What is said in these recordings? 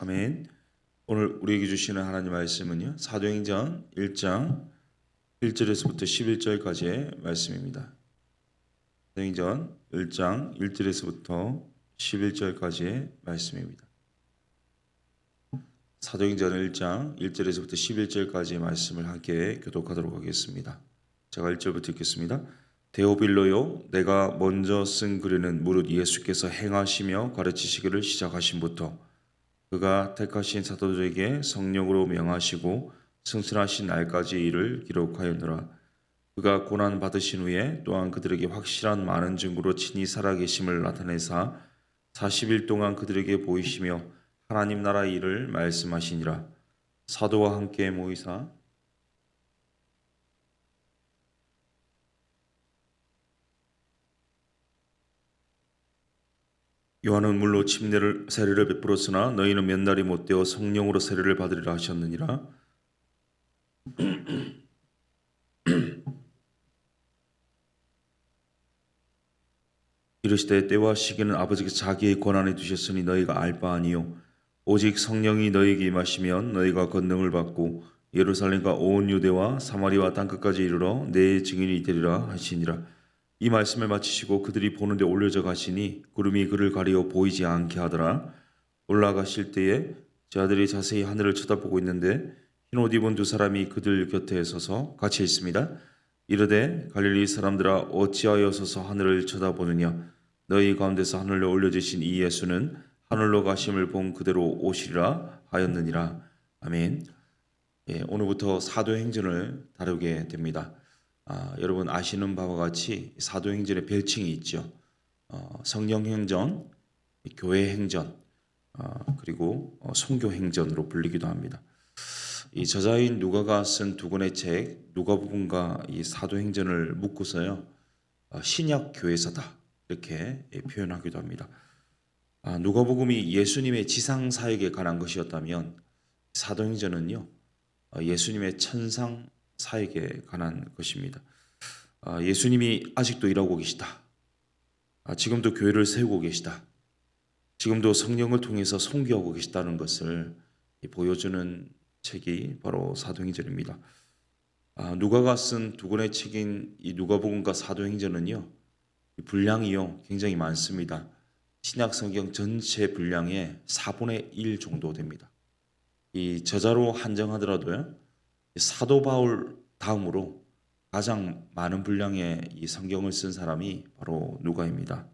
아멘. 오늘 우리에게 주시는 하나님 말씀은요. 사도행전 1장 1절에서부터 11절까지의 말씀입니다. 사도행전 1장 1절에서부터 11절까지의 말씀입니다. 사도행전 1장 1절에서부터 11절까지의 말씀을 함께 교독하도록 하겠습니다. 제가 1절부터 읽겠습니다. 데오빌로요, 내가 먼저 쓴 글에는 무릇 예수께서 행하시며 가르치시기를 시작하심부터 그가 택하신 사도들에게 성령으로 명하시고 승천하신 날까지 이를 기록하였노라. 그가 고난 받으신 후에 또한 그들에게 확실한 많은 증거로 친히 살아계심을 나타내사 40일 동안 그들에게 보이시며 하나님 나라 일을 말씀하시니라. 사도와 함께 모이사 요한은 물로 세례를 베풀었으나 너희는 몇 날이 못되어 성령으로 세례를 받으리라 하셨느니라. 이르시되 때와 시기는 아버지께서 자기의 권한에 두셨으니 너희가 알 바 아니요 오직 성령이 너희에게 임하시면 너희가 권능을 받고 예루살렘과 온 유대와 사마리아 땅끝까지 이르러 내 증인이 되리라 하시니라. 이 말씀을 마치시고 그들이 보는데 올려져 가시니 구름이 그를 가리어 보이지 않게 하더라. 올라가실 때에 제 아들이 자세히 하늘을 쳐다보고 있는데 흰 옷 입은 두 사람이 그들 곁에 서서 같이 있습니다. 이르되 갈릴리 사람들아 어찌하여 서서 하늘을 쳐다보느냐. 너희 가운데서 하늘로 올려지신 이 예수는 하늘로 가심을 본 그대로 오시리라 하였느니라. 아멘. 오늘부터 사도행전을 다루게 됩니다. 여러분 아시는 바와 같이 사도행전의 별칭이 있죠. 성령행전, 교회행전, 그리고 선교행전으로 불리기도 합니다. 이 저자인 누가가 쓴 두 권의 책 누가복음과 이 사도행전을 묶고서요 신약 교회서다 이렇게 표현하기도 합니다. 누가복음이 예수님의 지상 사역에 관한 것이었다면 사도행전은요 예수님의 천상 사역에 관한 것입니다. 예수님이 아직도 일하고 계시다. 지금도 교회를 세우고 계시다. 지금도 성령을 통해서 선교하고 계시다는 것을 보여주는 책이 바로 사도행전입니다. 누가가 쓴 두 권의 책인 이 누가복음과 사도행전은요 분량이요 굉장히 많습니다. 신약 성경 전체 분량의 4분의 1 정도 됩니다. 이 저자로 한정하더라도요 사도 바울 다음으로 가장 많은 분량의 이 성경을 쓴 사람이 바로 누가입니다.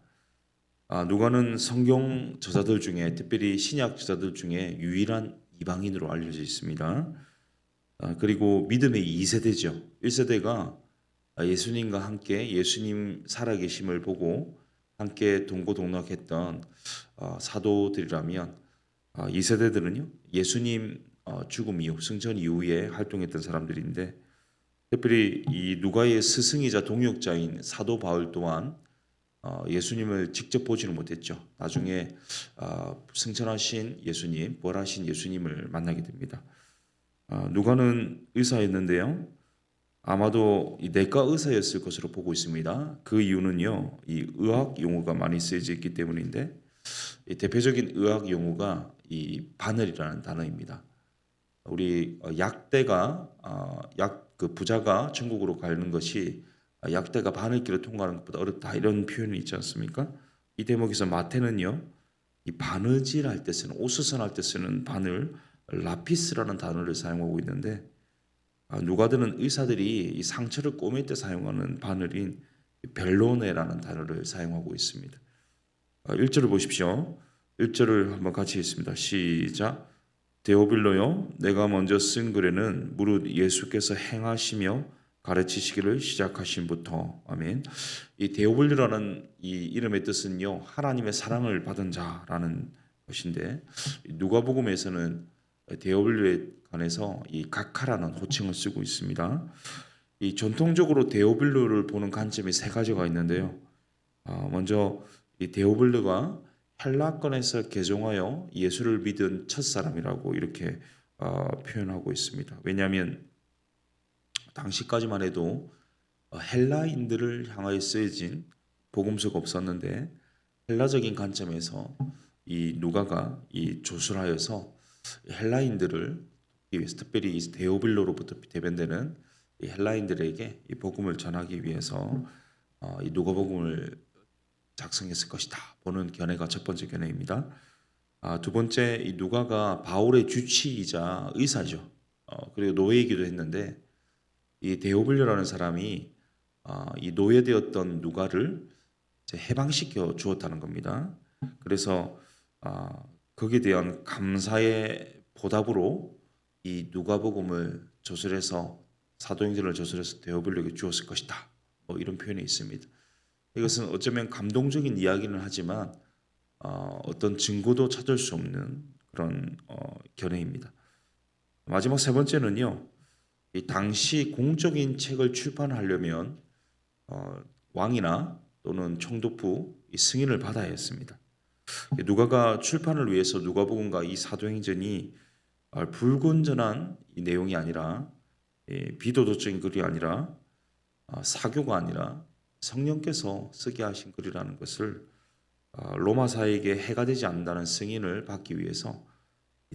누가는 성경 저자들 중에 특별히 신약 저자들 중에 유일한 이방인으로 알려져 있습니다. 그리고 믿음의 2세대죠. 1세대가 예수님과 함께 예수님 살아계심을 보고 함께 동고동락했던 사도들이라면 2세대들은요 예수님 죽음 이후 승천 이후에 활동했던 사람들인데 특별히 이 누가의 스승이자 동역자인 사도 바울 또한 예수님을 직접 보지는 못했죠. 나중에 승천하신 예수님, 부활하신 예수님을 만나게 됩니다. 누가는 의사였는데요. 아마도 이 내과 의사였을 것으로 보고 있습니다. 그 이유는요, 이 의학 용어가 많이 쓰여져 있기 때문인데 이 대표적인 의학 용어가 이 바늘이라는 단어입니다. 우리 약대가 그 부자가 천국으로 가는 것이 약대가 바늘길을 통과하는 것보다 어렵다 이런 표현이 있지 않습니까? 이 대목에서 마태는요 이 바느질 할 때 쓰는 옷수선 할 때 쓰는 바늘 라피스라는 단어를 사용하고 있는데 누가드는 의사들이 이 상처를 꼬맬 때 사용하는 바늘인 벨로네라는 단어를 사용하고 있습니다. 1절을 보십시오. 1절을 한번 같이 읽습니다. 시작. 데오빌로요, 내가 먼저 쓴 글에는 무릇 예수께서 행하시며 가르치시기를 시작하심부터. 아멘. 이 데오빌로라는 이 이름의 뜻은요 하나님의 사랑을 받은 자라는 것인데 누가복음에서는 데오빌로에 관해서 이 각하라는 호칭을 쓰고 있습니다. 이 전통적으로 데오빌로를 보는 관점이 세 가지가 있는데요. 먼저 이 데오빌로가 헬라권에서 개종하여 예수를 믿은 첫 사람이라고 이렇게 표현하고 있습니다. 왜냐하면 당시까지만 해도 헬라인들을 향하여 쓰여진 복음서가 없었는데 헬라적인 관점에서 이 누가가 이 조술하여서 헬라인들을 돕기 위해서, 특별히 이 데오빌로로부터 대변되는 이 헬라인들에게 이 복음을 전하기 위해서 이 누가복음을 작성했을 것이다 보는 견해가 첫 번째 견해입니다. 두 번째, 이 누가가 바울의 주치이자 의사죠. 그리고 노예이기도 했는데 이 데오빌로라는 사람이 이 노예되었던 누가를 이제 해방시켜 주었다는 겁니다. 그래서 거기에 대한 감사의 보답으로 이 누가복음을 저술해서 사도행전을 저술해서 데오빌로에게 주었을 것이다. 뭐 이런 표현이 있습니다. 이것은 어쩌면 감동적인 이야기는 하지만 어떤 증거도 찾을 수 없는 그런 견해입니다. 마지막 세 번째는요. 이 당시 공적인 책을 출판하려면 왕이나 또는 총독부 이 승인을 받아야 했습니다. 누가가 출판을 위해서 누가복음과 이 사도행전이 불건전한 이 내용이 아니라 비도덕적인 글이 아니라 사교가 아니라 성령께서 쓰게 하신 글이라는 것을 로마사에게 해가 되지 않는다는 승인을 받기 위해서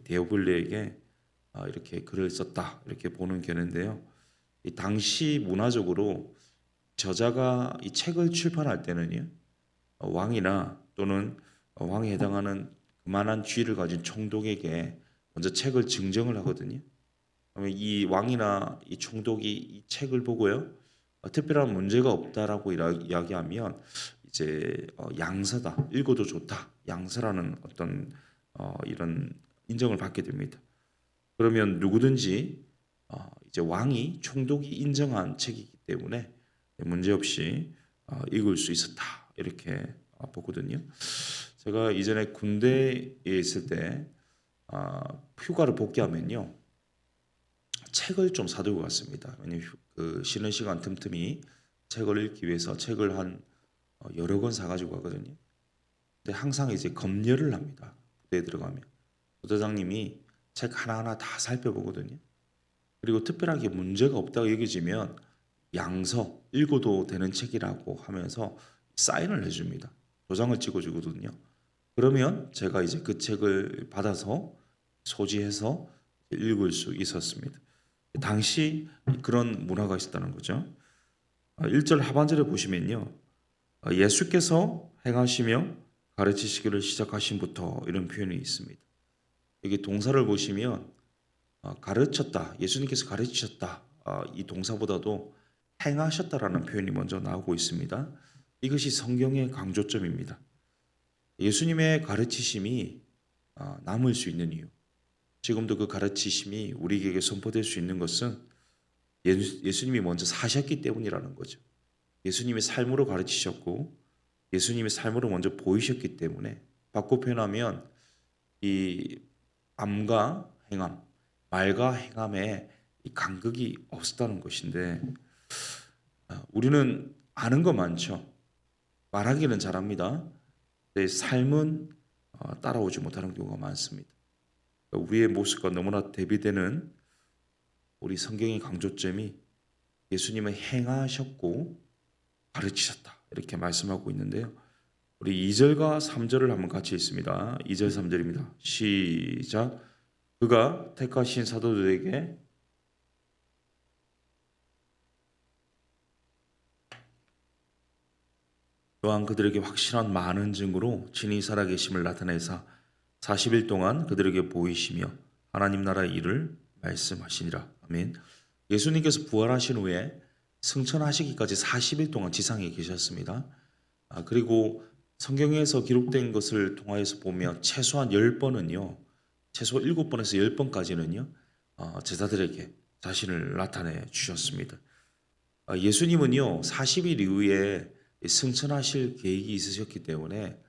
데오빌로에게 이렇게 글을 썼다 이렇게 보는 견해인데요. 이 당시 문화적으로 저자가 이 책을 출판할 때는요 왕이나 또는 왕에 해당하는 그만한 지위를 가진 총독에게 먼저 책을 증정을 하거든요. 그러면 이 왕이나 이 총독이 이 책을 보고요 특별한 문제가 없다라고 이야기하면 이제 양서다, 읽어도 좋다, 양서라는 어떤 이런 인정을 받게 됩니다. 그러면 누구든지 이제 왕이 총독이 인정한 책이기 때문에 문제없이 읽을 수 있었다 이렇게 보거든요. 제가 이전에 군대에 있을 때 휴가를 복귀하면요 책을 좀 사들고 갔습니다. 왜냐면 그 쉬는 시간 틈틈이 책을 읽기 위해서 책을 한 여러 권 사가지고 가거든요. 근데 항상 이제 검열을 합니다. 부대에 들어가면 부대장님이 책 하나하나 다 살펴보거든요. 그리고 특별하게 문제가 없다고 여겨지면 양서 읽어도 되는 책이라고 하면서 사인을 해줍니다. 도장을 찍어주거든요. 그러면 제가 이제 그 책을 받아서 소지해서 읽을 수 있었습니다. 당시 그런 문화가 있었다는 거죠. 1절 하반절에 보시면요. 예수께서 행하시며 가르치시기를 시작하신부터 이런 표현이 있습니다. 여기 동사를 보시면 가르쳤다, 예수님께서 가르치셨다 이 동사보다도 행하셨다라는 표현이 먼저 나오고 있습니다. 이것이 성경의 강조점입니다. 예수님의 가르치심이 남을 수 있는 이유, 지금도 그 가르치심이 우리에게 선포될 수 있는 것은 예수님이 먼저 사셨기 때문이라는 거죠. 예수님이 삶으로 가르치셨고 예수님이 삶으로 먼저 보이셨기 때문에 바꿔 표현하면 이 암과 행함, 말과 행함에 이 간극이 없었다는 것인데 우리는 아는 거 많죠. 말하기는 잘합니다. 내 삶은 따라오지 못하는 경우가 많습니다. 우리의 모습과 너무나 대비되는 우리 성경의 강조점이 예수님은 행하셨고 가르치셨다 이렇게 말씀하고 있는데요. 우리 2절과 3절을 한번 같이 읽습니다. 2절 3절입니다. 시작. 그가 택하신 사도들에게 또한 그들에게 확실한 많은 증거로 친히 살아계심을 나타내사 40일 동안 그들에게 보이시며 하나님 나라의 일을 말씀하시니라. 아멘. 예수님께서 부활하신 후에 승천하시기까지 40일 동안 지상에 계셨습니다. 그리고 성경에서 기록된 것을 통하여서 보면 최소한 10번은요. 최소 7번에서 10번까지는요. 제자들에게 자신을 나타내 주셨습니다. 예수님은요. 40일 이후에 승천하실 계획이 있으셨기 때문에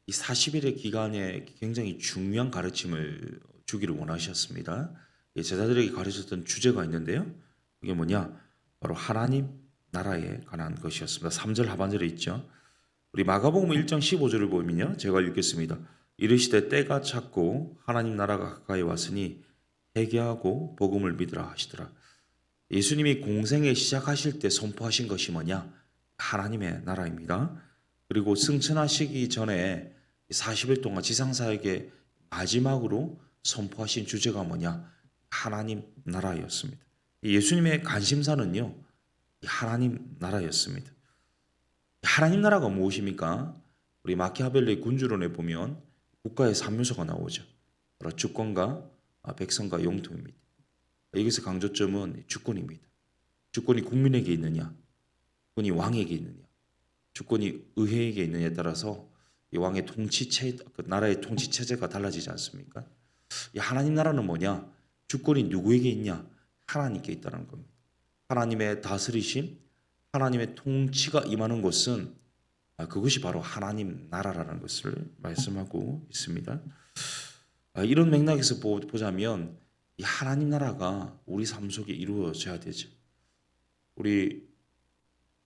이 40일의 기간에 굉장히 중요한 가르침을 주기를 원하셨습니다. 제자들에게 가르쳤던 주제가 있는데요. 그게 뭐냐? 바로 하나님 나라에 관한 것이었습니다. 3절 하반절에 있죠. 우리 마가복음 1장 15절을 보면요. 제가 읽겠습니다. 이르시되 때가 찼고 하나님 나라가 가까이 왔으니 회개하고 복음을 믿으라 하시더라. 예수님이 공생에 시작하실 때 선포하신 것이 뭐냐? 하나님의 나라입니다. 그리고 승천하시기 전에 40일 동안 지상사에게 마지막으로 선포하신 주제가 뭐냐? 하나님 나라였습니다. 예수님의 관심사는요, 하나님 나라였습니다. 하나님 나라가 무엇입니까? 우리 마키아벨리 군주론에 보면 국가의 3요소가 나오죠. 바로 주권과 백성과 영토입니다. 여기서 강조점은 주권입니다. 주권이 국민에게 있느냐, 주권이 왕에게 있느냐, 주권이 의회에게 있느냐에 따라서 이 왕의 그 나라의 통치 체제가 달라지지 않습니까? 이 하나님 나라는 뭐냐? 주권이 누구에게 있냐? 하나님께 있다는 겁니다. 하나님의 다스리심, 하나님의 통치가 임하는 곳은 그것이 바로 하나님 나라라는 것을 말씀하고 있습니다. 이런 맥락에서 보자면 이 하나님 나라가 우리 삶 속에 이루어져야 되죠. 우리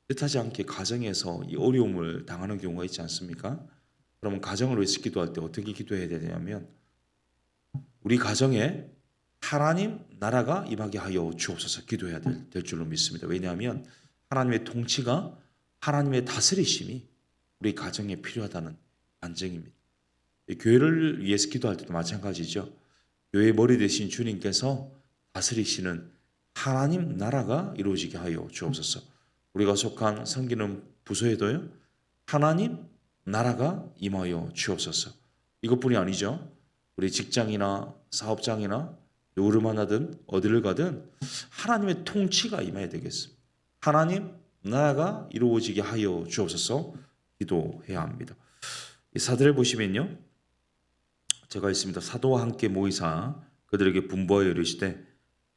뜻하지 않게 가정에서 이 어려움을 당하는 경우가 있지 않습니까? 그러면 가정을 위해서 기도할 때 어떻게 기도해야 되냐면 우리 가정에 하나님 나라가 임하게 하여 주옵소서 기도해야 될 줄로 믿습니다. 왜냐하면 하나님의 통치가 하나님의 다스리심이 우리 가정에 필요하다는 반증입니다. 교회를 위해서 기도할 때도 마찬가지죠. 교회의 머리 되신 주님께서 다스리시는 하나님 나라가 이루어지게 하여 주옵소서. 우리가 속한 섬기는 부서에도요, 하나님 나라가 임하여 주옵소서. 이것뿐이 아니죠. 우리 직장이나 사업장이나 누구를 만나든 어디를 가든 하나님의 통치가 임해야 되겠습니다. 하나님 나라가 이루어지게 하여 주옵소서 기도해야 합니다. 이 사도를 보시면요, 제가 있습니다. 사도와 함께 모이사 그들에게 분부하여 이르시되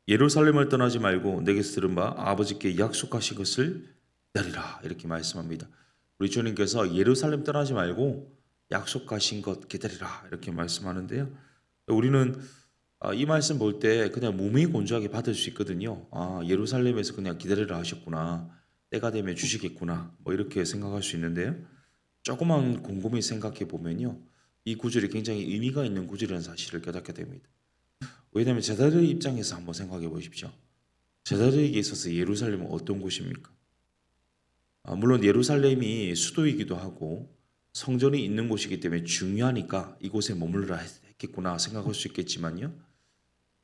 예루살렘을 떠나지 말고 내게서 들은 바 아버지께 약속하신 것을 기다리라 이렇게 말씀합니다. 우리 주님께서 예루살렘 떠나지 말고 약속하신 것 기다리라 이렇게 말씀하는데요. 우리는 이 말씀 볼 때 그냥 몸이 건조하게 받을 수 있거든요. 예루살렘에서 그냥 기다리라 하셨구나. 때가 되면 주시겠구나. 뭐 이렇게 생각할 수 있는데요. 조금만 곰곰이 생각해 보면요. 이 구절이 굉장히 의미가 있는 구절이라는 사실을 깨닫게 됩니다. 왜냐하면 제자들의 입장에서 한번 생각해 보십시오. 제자들에게 있어서 예루살렘은 어떤 곳입니까? 물론 예루살렘이 수도이기도 하고 성전이 있는 곳이기 때문에 중요하니까 이곳에 머물러라 했겠구나 생각할 수 있겠지만요.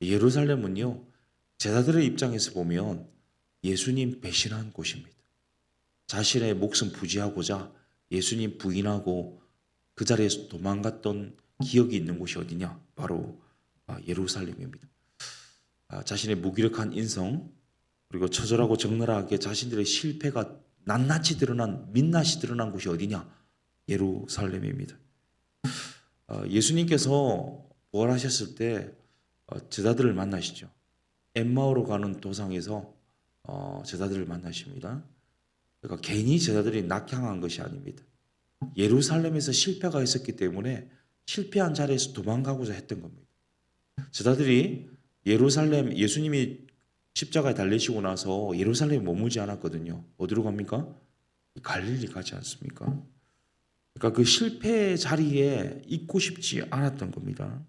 예루살렘은요, 제자들의 입장에서 보면 예수님 배신한 곳입니다. 자신의 목숨 부지하고자 예수님 부인하고 그 자리에서 도망갔던 기억이 있는 곳이 어디냐? 바로 예루살렘입니다. 자신의 무기력한 인성 그리고 처절하고 적나라하게 자신들의 실패가 낱낱이 드러난 민낯이 드러난 곳이 어디냐? 예루살렘입니다. 예수님께서 부활하셨을 때 제자들을 만나시죠. 엠마오로 가는 도상에서 제자들을 만나십니다. 그러니까 괜히 제자들이 낙향한 것이 아닙니다. 예루살렘에서 실패가 있었기 때문에 실패한 자리에서 도망가고자 했던 겁니다. 제자들이 예루살렘 예수님이 십자가에 달리시고 나서 예루살렘에 머물지 않았거든요. 어디로 갑니까? 갈릴리 가지 않습니까? 그러니까 그 실패의 자리에 있고 싶지 않았던 겁니다.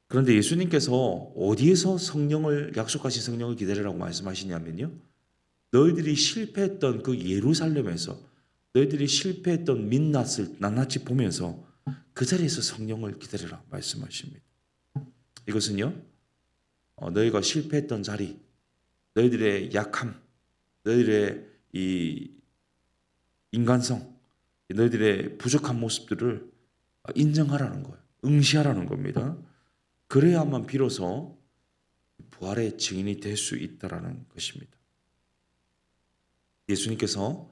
그런데 예수님께서 어디에서 성령을 약속하신 성령을 기다리라고 말씀하시냐면요. 너희들이 실패했던 그 예루살렘에서 너희들이 실패했던 민낯을 낱낱이 보면서 그 자리에서 성령을 기다리라 말씀하십니다. 이것은요. 너희가 실패했던 자리, 너희들의 약함, 너희들의 이 인간성, 너희들의 부족한 모습들을 인정하라는 거예요. 응시하라는 겁니다. 그래야만 비로소 부활의 증인이 될 수 있다라는 것입니다. 예수님께서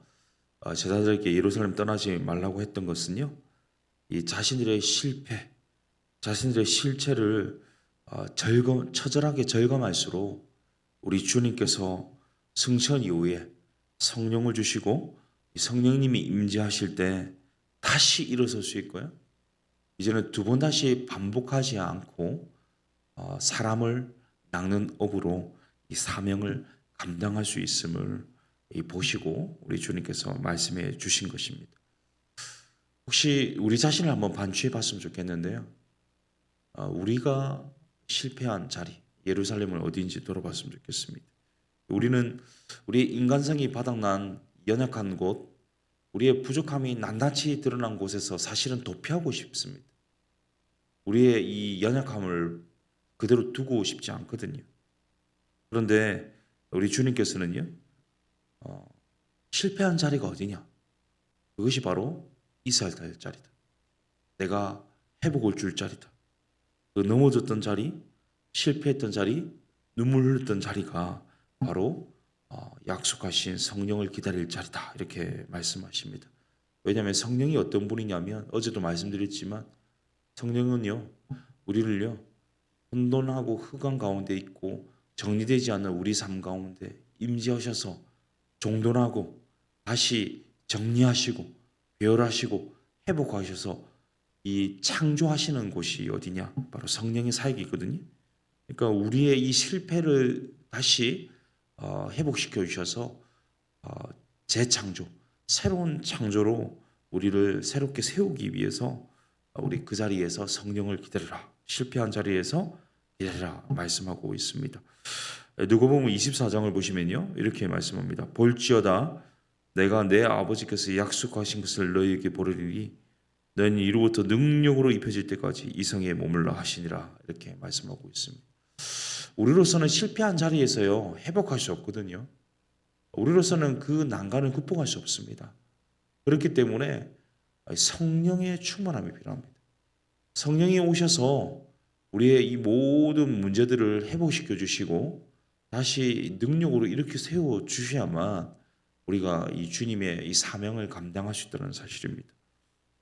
제자들에게 예루살렘 떠나지 말라고 했던 것은요, 이 자신들의 실패, 자신들의 실체를 처절하게 절감할수록 우리 주님께서 승천 이후에 성령을 주시고 성령님이 임재하실 때 다시 일어설 수 있고요. 이제는 두 번 다시 반복하지 않고 사람을 낚는 업으로 이 사명을 감당할 수 있음을 보시고 우리 주님께서 말씀해 주신 것입니다. 혹시 우리 자신을 한번 반추해 봤으면 좋겠는데요. 우리가 실패한 자리, 예루살렘은 어디인지 돌아봤으면 좋겠습니다. 우리는 우리의 인간성이 바닥난 연약한 곳, 우리의 부족함이 낱낱이 드러난 곳에서 사실은 도피하고 싶습니다. 우리의 이 연약함을 그대로 두고 싶지 않거든요. 그런데 우리 주님께서는요, 어, 실패한 자리가 어디냐? 그것이 바로 있어야 될 자리다. 내가 회복을 줄 자리다. 그 넘어졌던 자리, 실패했던 자리, 눈물 흘렸던 자리가 바로 약속하신 성령을 기다릴 자리다. 이렇게 말씀하십니다. 왜냐하면 성령이 어떤 분이냐면 어제도 말씀드렸지만 성령은요, 우리를요, 혼돈하고 흑암 가운데 있고 정리되지 않는 우리 삶 가운데 임재하셔서 종돈하고 다시 정리하시고 배열하시고 회복하셔서 이 창조하시는 곳이 어디냐? 바로 성령의 사역이거든요. 그러니까 우리의 이 실패를 다시 회복시켜 주셔서 재창조, 새로운 창조로 우리를 새롭게 세우기 위해서 우리 그 자리에서 성령을 기다리라. 실패한 자리에서 기다리라 말씀하고 있습니다. 누가복음 24장을 보시면요, 이렇게 말씀합니다. 볼지어다 내가 내 아버지께서 약속하신 것을 너희에게 보르리니 너희는 이로부터 능력으로 입혀질 때까지 이 성에 머물러 하시니라. 이렇게 말씀하고 있습니다. 우리로서는 실패한 자리에서요, 회복할 수 없거든요. 우리로서는 그 난간을 극복할 수 없습니다. 그렇기 때문에 성령의 충만함이 필요합니다. 성령이 오셔서 우리의 이 모든 문제들을 회복시켜 주시고 다시 능력으로 이렇게 세워 주셔야만 우리가 이 주님의 이 사명을 감당할 수 있다는 사실입니다.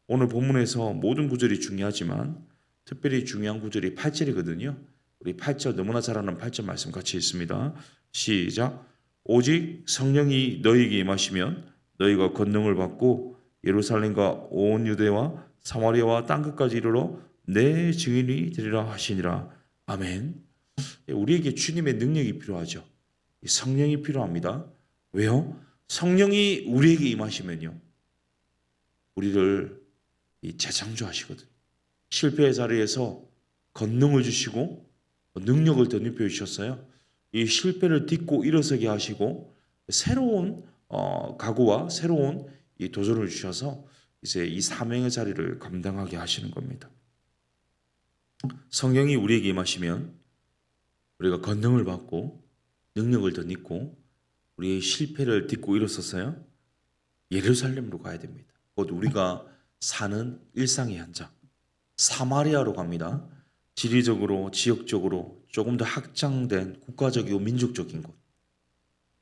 오늘 본문에서 모든 구절이 중요하지만 특별히 중요한 구절이 8절이거든요. 우리 8절 너무나 잘 아는 8절 말씀 같이 읽습니다. 시작. 오직 성령이 너희에게 임하시면 너희가 권능을 받고 예루살렘과 온 유대와 사마리아와 땅끝까지 이르러 내 증인이 되리라 하시니라. 아멘. 우리에게 주님의 능력이 필요하죠. 성령이 필요합니다. 왜요? 성령이 우리에게 임하시면요, 우리를 재창조하시거든요. 실패의 자리에서 권능을 주시고 능력을 덧입혀 주셨어요. 이 실패를 딛고 일어서게 하시고 새로운 각오와 새로운 이 도전을 주셔서 이제 이 사명의 자리를 감당하게 하시는 겁니다. 성령이 우리에게 임하시면 우리가 권능을 받고 능력을 덧입고 우리의 실패를 딛고 일어서서요, 예루살렘으로 가야 됩니다. 곧 우리가 사는 일상의 현장, 사마리아로 갑니다. 지리적으로, 지역적으로 조금 더 확장된 국가적이고 민족적인 곳,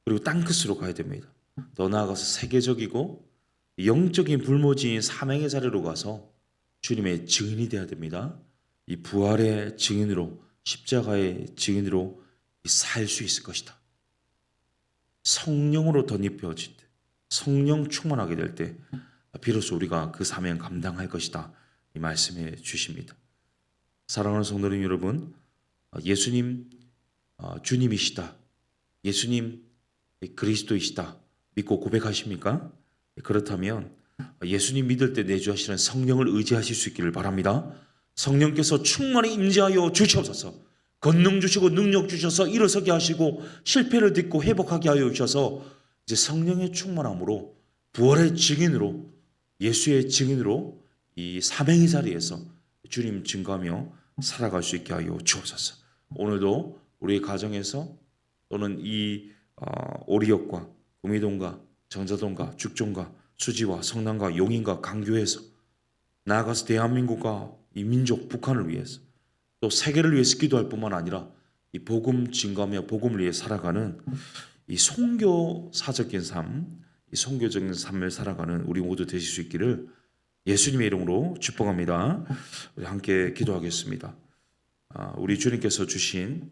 그리고 땅끝으로 가야 됩니다. 더 나아가서 세계적이고 영적인 불모지인 사명의 자리로 가서 주님의 증인이 되어야 됩니다. 이 부활의 증인으로, 십자가의 증인으로 살 수 있을 것이다. 성령으로 덧입혀질 때, 성령 충만하게 될 때 비로소 우리가 그 사명 감당할 것이다. 이 말씀해 주십니다. 사랑하는 성도님 여러분, 예수님 주님이시다, 예수님 그리스도이시다 믿고 고백하십니까? 그렇다면 예수님 믿을 때 내주하시는 성령을 의지하실 수 있기를 바랍니다. 성령께서 충만히 임재하여 주시옵소서. 권능 주시고 능력 주셔서 일어서게 하시고 실패를 딛고 회복하게 하여 주셔서 이제 성령의 충만함으로 부활의 증인으로, 예수의 증인으로 이 사명의 자리에서 주님 증거하며 살아갈 수 있게 하여 주옵소서. 오늘도 우리 가정에서 또는 이 오리역과 구미동과 정자동과 죽종과 수지와 성남과 용인과 강교에서 나아가서 대한민국과 이 민족 북한을 위해서 또 세계를 위해서 기도할 뿐만 아니라 이 복음 증거하며 복음을 위해 살아가는 이 선교사적인 삶, 이 선교적인 삶을 살아가는 우리 모두 되실 수 있기를 예수님의 이름으로 축복합니다. 우리 함께 기도하겠습니다. 우리 주님께서 주신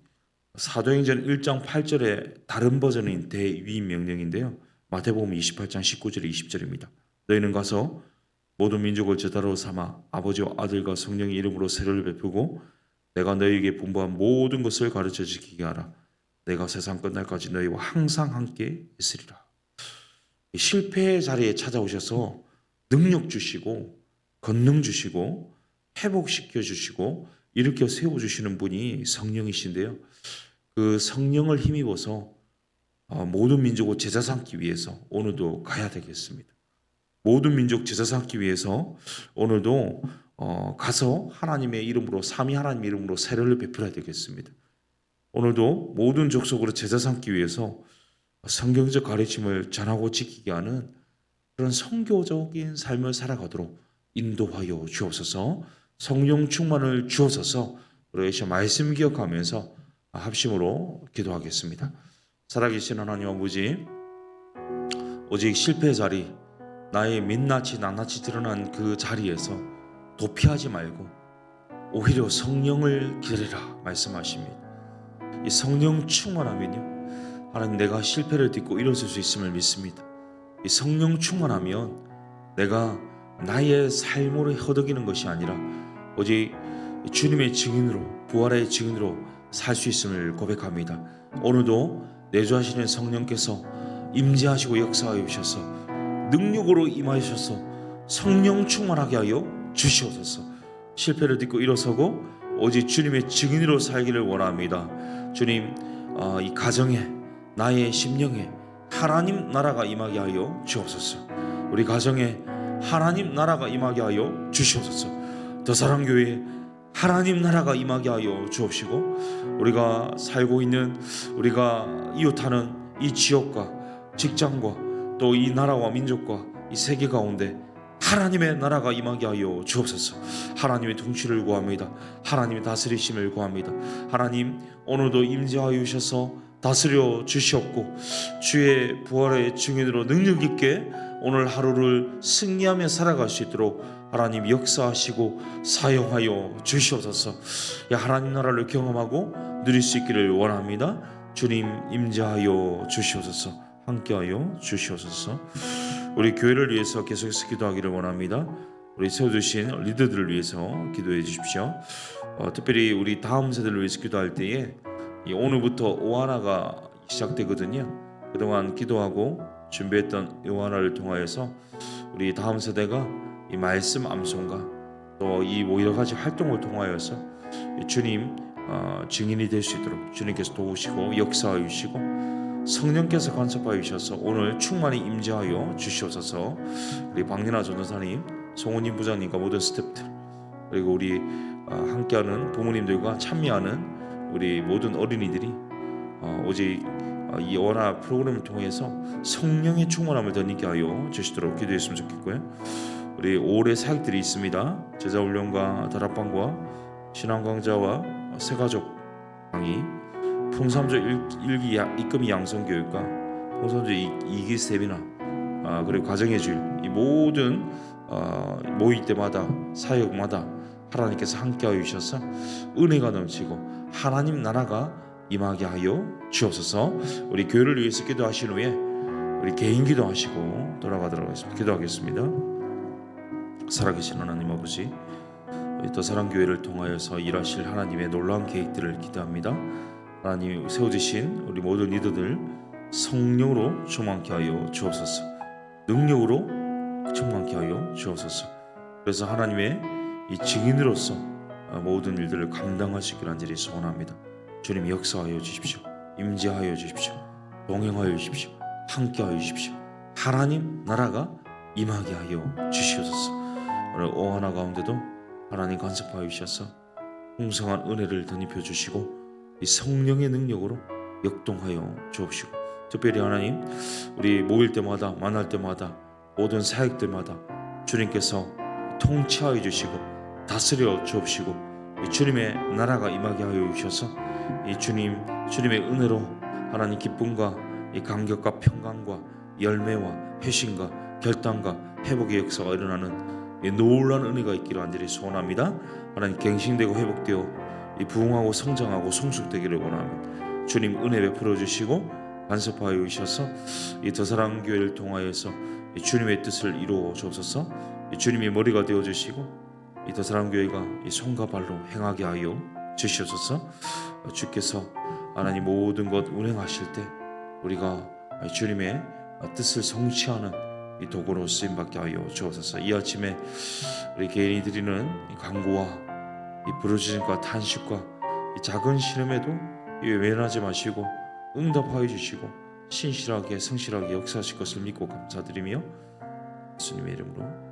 사도행전 1장 8절의 다른 버전인 대위임 명령인데요, 마태복음 28장 19절 20절입니다. 너희는 가서 모든 민족을 제자로 삼아 아버지와 아들과 성령의 이름으로 세례를 베푸고 내가 너희에게 분부한 모든 것을 가르쳐 지키게 하라. 내가 세상 끝날까지 너희와 항상 함께 있으리라. 실패의 자리에 찾아오셔서 능력 주시고 권능 주시고 회복시켜 주시고 일으켜 세워주시는 분이 성령이신데요, 그 성령을 힘입어서 모든 민족을 제자 삼기 위해서 오늘도 가야 되겠습니다. 모든 민족 제자 삼기 위해서 오늘도 가서 하나님의 이름으로 삼위 하나님의 이름으로 세례를 베풀어야 되겠습니다. 오늘도 모든 족속으로 제자 삼기 위해서 성경적 가르침을 전하고 지키게 하는 그런 선교적인 삶을 살아가도록 인도하여 주옵소서. 성령 충만을 주옵소서. 우리 말씀 기억하면서 합심으로 기도하겠습니다. 살아계신 하나님 아버지, 오직 실패의 자리, 나의 민낯이 낱낱이 드러난 그 자리에서 도피하지 말고 오히려 성령을 기다리라 말씀하십니다. 이 성령 충만하면요, 하나님 내가 실패를 딛고 일어설 수 있음을 믿습니다. 이 성령 충만하면 내가 나의 삶으로 허덕이는 것이 아니라 오직 주님의 증인으로, 부활의 증인으로 살 수 있음을 고백합니다. 오늘도 내주하시는 성령께서 임재하시고 역사하여 주셔서 능력으로 임하셔서 성령 충만하게 하여 주시옵소서. 실패를 딛고 일어서고 오직 주님의 증인으로 살기를 원합니다. 주님, 이 가정에, 나의 심령에 하나님 나라가 임하게 하여 주옵소서. 우리 가정에 하나님 나라가 임하게 하여 주시옵소서. 더사랑교회에 하나님 나라가 임하게 하여 주옵시고, 우리가 살고 있는, 우리가 이웃하는 이 지역과 직장과 또 이 나라와 민족과 이 세계 가운데 하나님의 나라가 임하게 하여 주옵소서. 하나님의 통치를 구합니다. 하나님의 다스리심을 구합니다. 하나님, 오늘도 임재하여 주셔서 다스려 주시옵고 주의 부활의 증인으로 능력 있게 오늘 하루를 승리하며 살아갈 수 있도록 하나님 역사하시고 사용하여 주시옵소서. 하나님 나라를 경험하고 누릴 수 있기를 원합니다. 주님 임재하여 주시옵소서. 함께하여 주시옵소서. 우리 교회를 위해서 계속해서 기도하기를 원합니다. 우리 세워주신 리더들을 위해서 기도해 주십시오. 특별히 우리 다음 세대를 위해서 기도할 때에 오늘부터 오하나가 시작되거든요. 그동안 기도하고 준비했던 오하나를 통하여서 우리 다음 세대가 이 말씀 암송과 또 이 여러 가지 활동을 통하여서 주님 증인이 될 수 있도록 주님께서 도우시고 역사하여 주시고 성령께서 간섭하여 주셔서 오늘 충만히 임재하여 주시옵소서. 우리 박민아 전도사님, 송은임 부장님과 모든 스태프들, 그리고 우리 함께하는 부모님들과 참여하는 우리 모든 어린이들이 오직 이 원화 프로그램을 통해서 성령의 충만함을 더 있게 하여 주시도록 기도했으면 좋겠고요. 우리 올해 사역들이 있습니다. 제자훈련과 다락방과 신앙강좌와 새가족 강의, 풍삼조 일기 입금이 양성교육과 풍삼조 2기 세미나, 그리고 가정의 주일, 이 모든 모일 때마다 사역마다 하나님께서 함께하여 주셔서 은혜가 넘치고 하나님 나라가 임하게 하여 주옵소서. 우리 교회를 위해서 기도하신 후에 우리 개인 기도하시고 돌아가도록 하겠습니다. 기도하겠습니다. 살아계신 하나님 아버지, 더사랑교회를 통하여서 일하실 하나님의 놀라운 계획들을 기대합니다. 하나님 세워주신 우리 모든 리더들 성령으로 충만케 하여 주옵소서. 능력으로 충만케 하여 주옵소서. 그래서 하나님의 이 증인으로서 모든 일들을 감당하시기를 간절히 소원합니다. 주님 역사하여 주십시오. 임재하여 주십시오. 동행하여 주십시오. 함께하여 주십시오. 하나님 나라가 임하게 하여 주시옵소서. 오늘 오하나 가운데도 하나님 간섭하여 주셔서 풍성한 은혜를 덧입혀 주시고 이 성령의 능력으로 역동하여 주옵시고, 특별히 하나님 우리 모일 때마다 만날 때마다 모든 사역들마다 주님께서 통치하여 주시고 다스려 주옵시고 주님의 나라가 임하게 하여 주셔서 이 주님의 은혜로 하나님 기쁨과 이 감격과 평강과 열매와 회심과 결단과 회복의 역사가 일어나는 이 놀라운 은혜가 있기를 간절히 소원합니다. 하나님 갱신되고 회복되어 이 부흥하고 성장하고 성숙되기를 원합니다. 주님 은혜 베풀어 주시고 간섭하여 주셔서 이 더사랑교회를 통하여서 이 주님의 뜻을 이루어 주옵소서. 이 주님의 머리가 되어 주시고 이 더사랑교회가 이 손과 발로 행하게 하여 주시옵소서. 주께서 하나님 모든 것 운행하실 때 우리가 주님의 뜻을 성취하는 이 도구로 쓰임받게 하여 주옵소서. 이 아침에 우리 개인이 드리는 이 간구와 이 부르짖음과 탄식과 이 작은 신음에도 외면하지 마시고 응답하여 주시고 신실하게 성실하게 역사하실 것을 믿고 감사드리며 예수님의 이름으로